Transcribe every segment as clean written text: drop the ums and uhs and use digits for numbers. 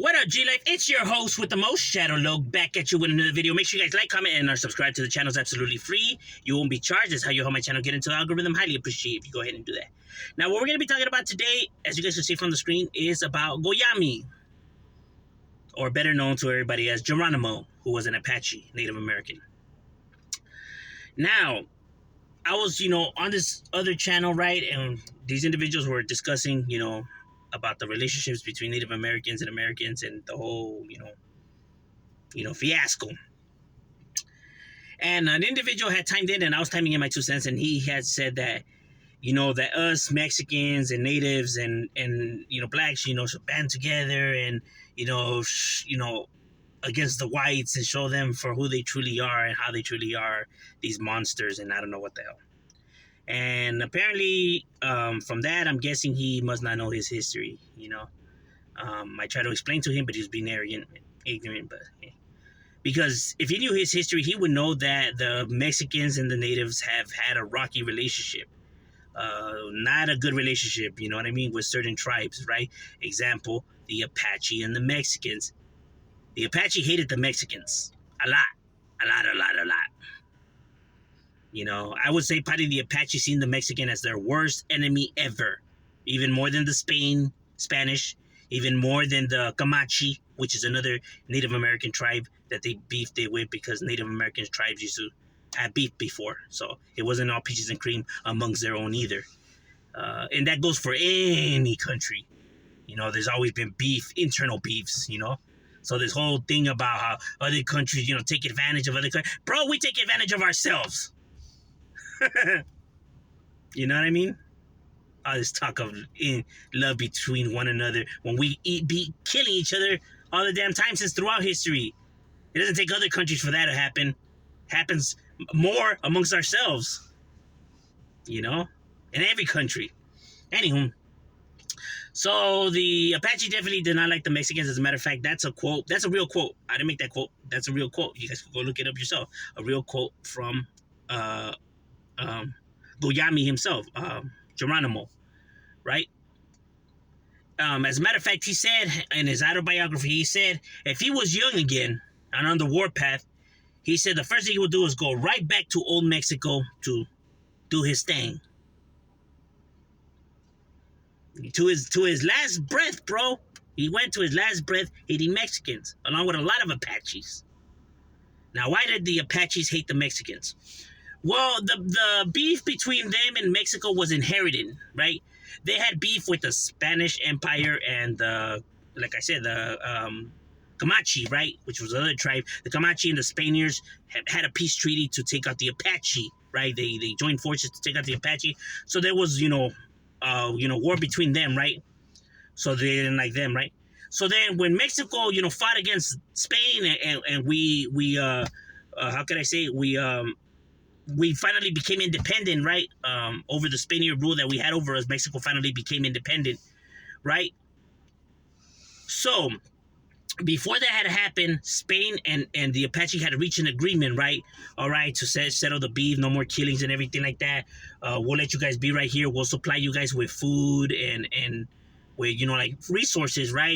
What up, G-Life? It's your host with the most, Shadow Log, back at you with another video. Make sure you guys like, comment, and subscribe to the channel. It's absolutely free. You won't be charged. That's how you help my channel get into the algorithm. Highly appreciate if you go ahead and do that. Now, what we're going to be talking about today, as you guys can see from the screen, is about Goyami, or better known to everybody as Geronimo, who was an Apache Native American. Now, I was, on this other channel, right, and these individuals were discussing, about the relationships between Native Americans and the whole, fiasco. And an individual had chimed in, and I was timing in my 2 cents, and he had said that, that us Mexicans and natives and blacks, should band together and, against the whites and show them for who they truly are and how they truly are, these monsters, and I don't know what the hell. And apparently, from that, I'm guessing he must not know his history, I tried to explain to him, but he was being arrogant and ignorant, but because if he knew his history, he would know that the Mexicans and the natives have had a rocky relationship. Not a good relationship, you know what I mean, with certain tribes, right? Example, the Apache and the Mexicans. The Apache hated the Mexicans a lot. I would say probably the Apache seen the Mexican as their worst enemy ever. Even more than the Spanish, even more than the Comanche, which is another Native American tribe that they beefed it with because Native American tribes used to have beef before. So it wasn't all peaches and cream amongst their own either. And that goes for any country. There's always been beef, internal beefs, So this whole thing about how other countries, take advantage of other countries. Bro, we take advantage of ourselves. You know what I mean? All this talk of love between one another when we be killing each other all the damn time since throughout history. It doesn't take other countries for that to happen. Happens more amongst ourselves. In every country. Anywho. So the Apache definitely did not like the Mexicans. As a matter of fact, that's a quote. That's a real quote. I didn't make that quote. That's a real quote. You guys can go look it up yourself. A real quote from Goyami himself, Geronimo, right? As a matter of fact, he said in his autobiography, he said if he was young again and on the warpath, he said the first thing he would do is go right back to old Mexico to do his thing. To his last breath, bro. He went to his last breath eating Mexicans, along with a lot of Apaches. Now, why did the Apaches hate the Mexicans? Well, the beef between them and Mexico was inherited, right? They had beef with the Spanish Empire and like I said, the Comanche, right? Which was another tribe. The Comanche and the Spaniards had a peace treaty to take out the Apache, right? They joined forces to take out the Apache. So there was, war between them, right? So they didn't like them, right? So then when Mexico, fought against Spain and we how can I say, we finally became independent, right? Over the Spaniard rule that we had over us, Mexico finally became independent, right? So before that had happened, Spain and the Apache had reached an agreement, right? All right, to settle the beef, no more killings and everything like that. We'll let you guys be right here. We'll supply you guys with food and with, like resources, right?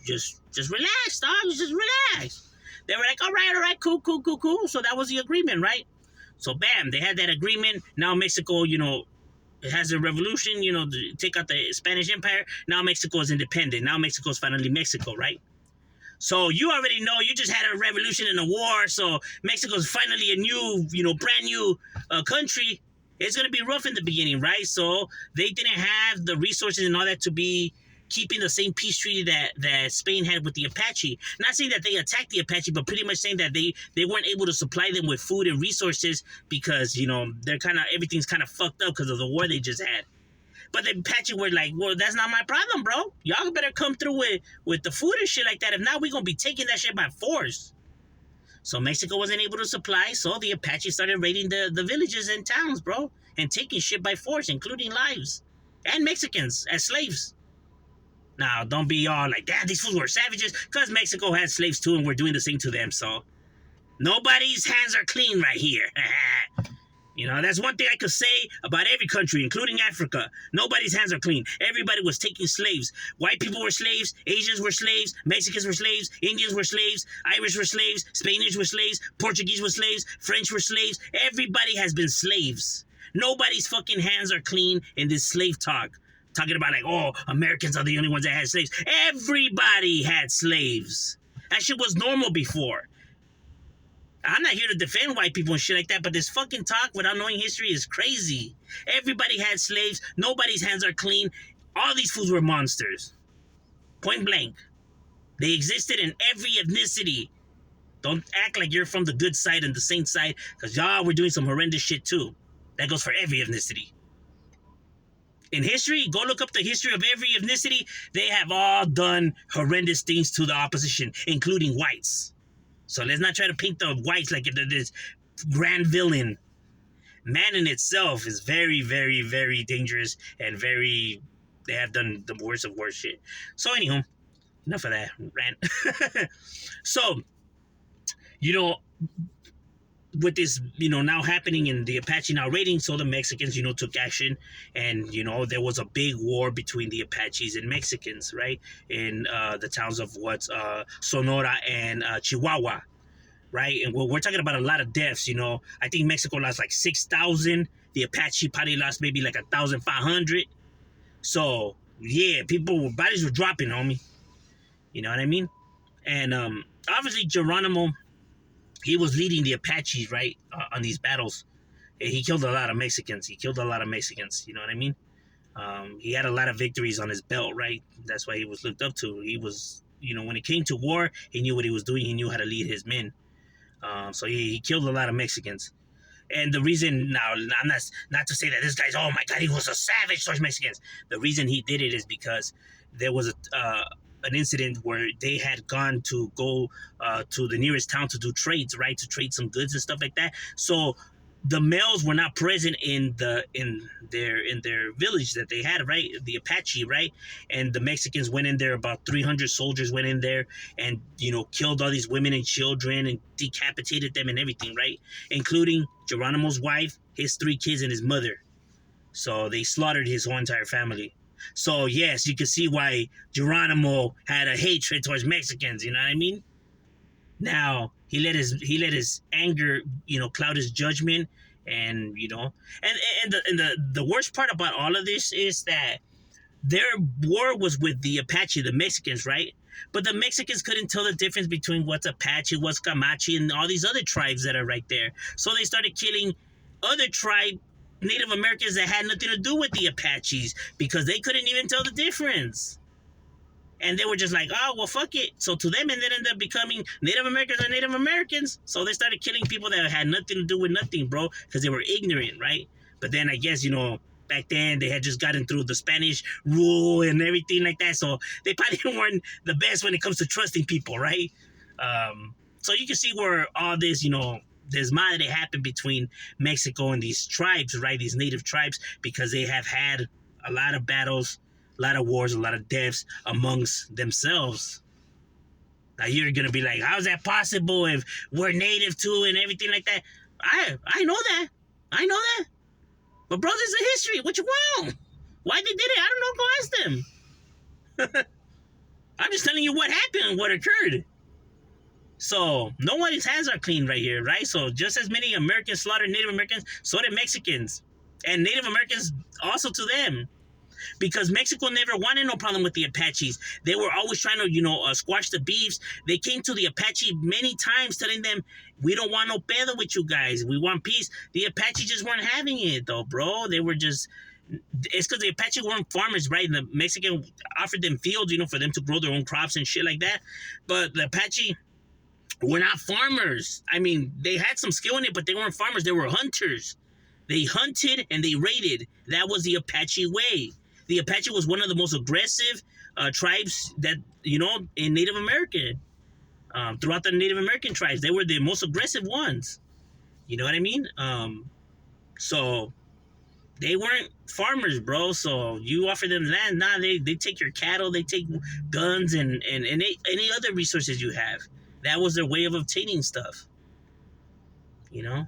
Just relax, dog. Just relax. They were like, all right, cool. So that was the agreement, right? So bam, they had that agreement. Now Mexico, it has a revolution, to take out the Spanish Empire. Now Mexico is independent. Now Mexico is finally Mexico, right? So you already know, you just had a revolution and a war. So Mexico's finally a new, brand new country. It's going to be rough in the beginning, right? So they didn't have the resources and all that to be keeping the same peace treaty that Spain had with the Apache. Not saying that they attacked the Apache, but pretty much saying that they weren't able to supply them with food and resources because, they're everything's kind of fucked up because of the war they just had. But the Apache were like, well, that's not my problem, bro. Y'all better come through with the food and shit like that. If not, we're going to be taking that shit by force. So Mexico wasn't able to supply, so the Apache started raiding the villages and towns, bro, and taking shit by force, including lives and Mexicans as slaves. Now, don't be all like, damn, these fools were savages, because Mexico had slaves too, and we're doing the same to them, so nobody's hands are clean right here. You know, that's one thing I could say about every country, including Africa. Nobody's hands are clean. Everybody was taking slaves. White people were slaves. Asians were slaves. Mexicans were slaves. Indians were slaves. Irish were slaves. Spanish were slaves. Portuguese were slaves. French were slaves. Everybody has been slaves. Nobody's fucking hands are clean in this slave talk. Talking about like, oh, Americans are the only ones that had slaves. Everybody had slaves. That shit was normal before. I'm not here to defend white people and shit like that, but this fucking talk without knowing history is crazy. Everybody had slaves. Nobody's hands are clean. All these fools were monsters. Point blank. They existed in every ethnicity. Don't act like you're from the good side and the saint side, because y'all were doing some horrendous shit too. That goes for every ethnicity. In history, go look up the history of every ethnicity. They have all done horrendous things to the opposition, including whites. So let's not try to paint the whites like they're this grand villain. Man in itself is very, very, very dangerous and very... They have done the worst of worst shit. So anyhow, enough of that rant. So, you know, with this, you know, now happening in the Apache now raiding, so the Mexicans, you know, took action. And, you know, there was a big war between the Apaches and Mexicans, right? In the towns of Sonora and Chihuahua, right? And we're talking about a lot of deaths, you know. I think Mexico lost like 6,000. The Apache probably lost maybe like 1,500. So, yeah, bodies were dropping, homie. You know what I mean? And obviously Geronimo, he was leading the Apaches, right, on these battles. And he killed a lot of Mexicans. You know what I mean? He had a lot of victories on his belt, right? That's why he was looked up to. He was, you know, when it came to war, he knew what he was doing. He knew how to lead his men. So he killed a lot of Mexicans. And the reason, now, I'm not to say that this guy's, oh my God, he was a savage towards Mexicans. The reason he did it is because there was an incident where they had gone to go to the nearest town to do trades, right? To trade some goods and stuff like that. So the males were not present in their village that they had, right? The Apache, right? And the Mexicans went in there, about 300 soldiers went in there and, you know, killed all these women and children and decapitated them and everything, right? Including Geronimo's wife, his 3 kids, and his mother. So they slaughtered his whole entire family. So yes, you can see why Geronimo had a hatred towards Mexicans, you know what I mean? Now, he let his anger, you know, cloud his judgment, and, you know, and the worst part about all of this is that their war was with the Apache, the Mexicans, right? But the Mexicans couldn't tell the difference between what's Apache, what's Comanche, and all these other tribes that are right there. So they started killing other Native Americans that had nothing to do with the Apaches because they couldn't even tell the difference. And they were just like, oh, well, fuck it. So to them, and then ended up becoming Native Americans are Native Americans. So they started killing people that had nothing to do with nothing, bro, because they were ignorant, right? But then I guess, you know, back then they had just gotten through the Spanish rule and everything like that. So they probably weren't the best when it comes to trusting people, right? So you can see where all this, you know, this madre happened between Mexico and these tribes, right? These native tribes, because they have had a lot of battles, a lot of wars, a lot of deaths amongst themselves. Now you're gonna be like, how's that possible if we're native too and everything like that? I know that. But bro, this is history. What you want? Why they did it? I don't know. Go ask them. I'm just telling you what happened, what occurred. So nobody's hands are clean right here, right? So just as many Americans slaughtered Native Americans, so did Mexicans. And Native Americans also to them. Because Mexico never wanted no problem with the Apaches. They were always trying to, you know, squash the beefs. They came to the Apache many times telling them, we don't want no pedo with you guys. We want peace. The Apache just weren't having it, though, bro. They were just... It's because the Apache weren't farmers, right? And the Mexican offered them fields, you know, for them to grow their own crops and shit like that. But the Apache were not farmers. I mean, they had some skill in it, but they weren't farmers. They were hunters. They hunted and they raided. That was the Apache way. The Apache was one of the most aggressive tribes that, you know, in Native America. Throughout the Native American tribes, they were the most aggressive ones. You know what I mean? So they weren't farmers, bro. So you offer them land, nah, they take your cattle, they take guns and any other resources you have. That was their way of obtaining stuff. You know?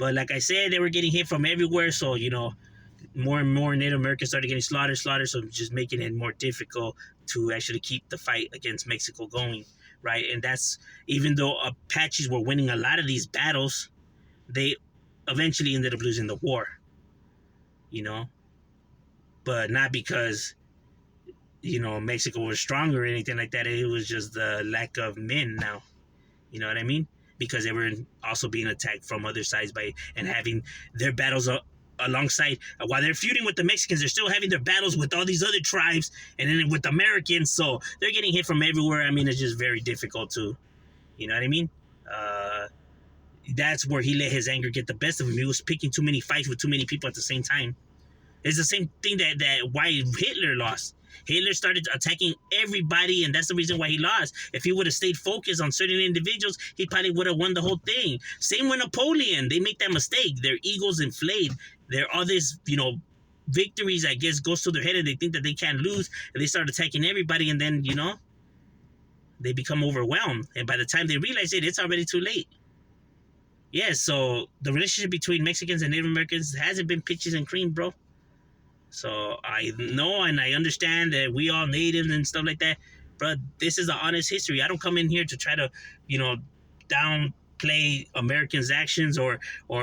But like I said, they were getting hit from everywhere. So, more and more Native Americans started getting slaughtered. So just making it more difficult to actually keep the fight against Mexico going, right? And that's, even though Apaches were winning a lot of these battles, they eventually ended up losing the war, you know, but not because, Mexico was stronger or anything like that. It was just the lack of men now. You know what I mean? Because they were also being attacked from other sides and having their battles alongside. While they're feuding with the Mexicans, they're still having their battles with all these other tribes and then with Americans. So they're getting hit from everywhere. I mean, it's just very difficult to, you know what I mean? That's where he let his anger get the best of him. He was picking too many fights with too many people at the same time. It's the same thing that why Hitler lost. Hitler started attacking everybody, and that's the reason why he lost. If he would have stayed focused on certain individuals, he probably would have won the whole thing. Same with Napoleon. They make that mistake. Their egos inflate. They're all this, victories, I guess, goes to their head, and they think that they can't lose, and they start attacking everybody, and then, they become overwhelmed. And by the time they realize it, it's already too late. Yeah, so the relationship between Mexicans and Native Americans hasn't been peaches and cream, bro. So I know and I understand that we all natives and stuff like that, but this is the honest history. I don't come in here to try to, downplay Americans' actions or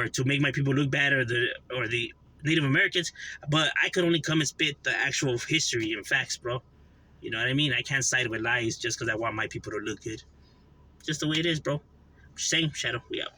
to make my people look bad or the Native Americans, but I could only come and spit the actual history and facts, bro. You know what I mean? I can't side with lies just because I want my people to look good. Just the way it is, bro. Same Shadow. We out.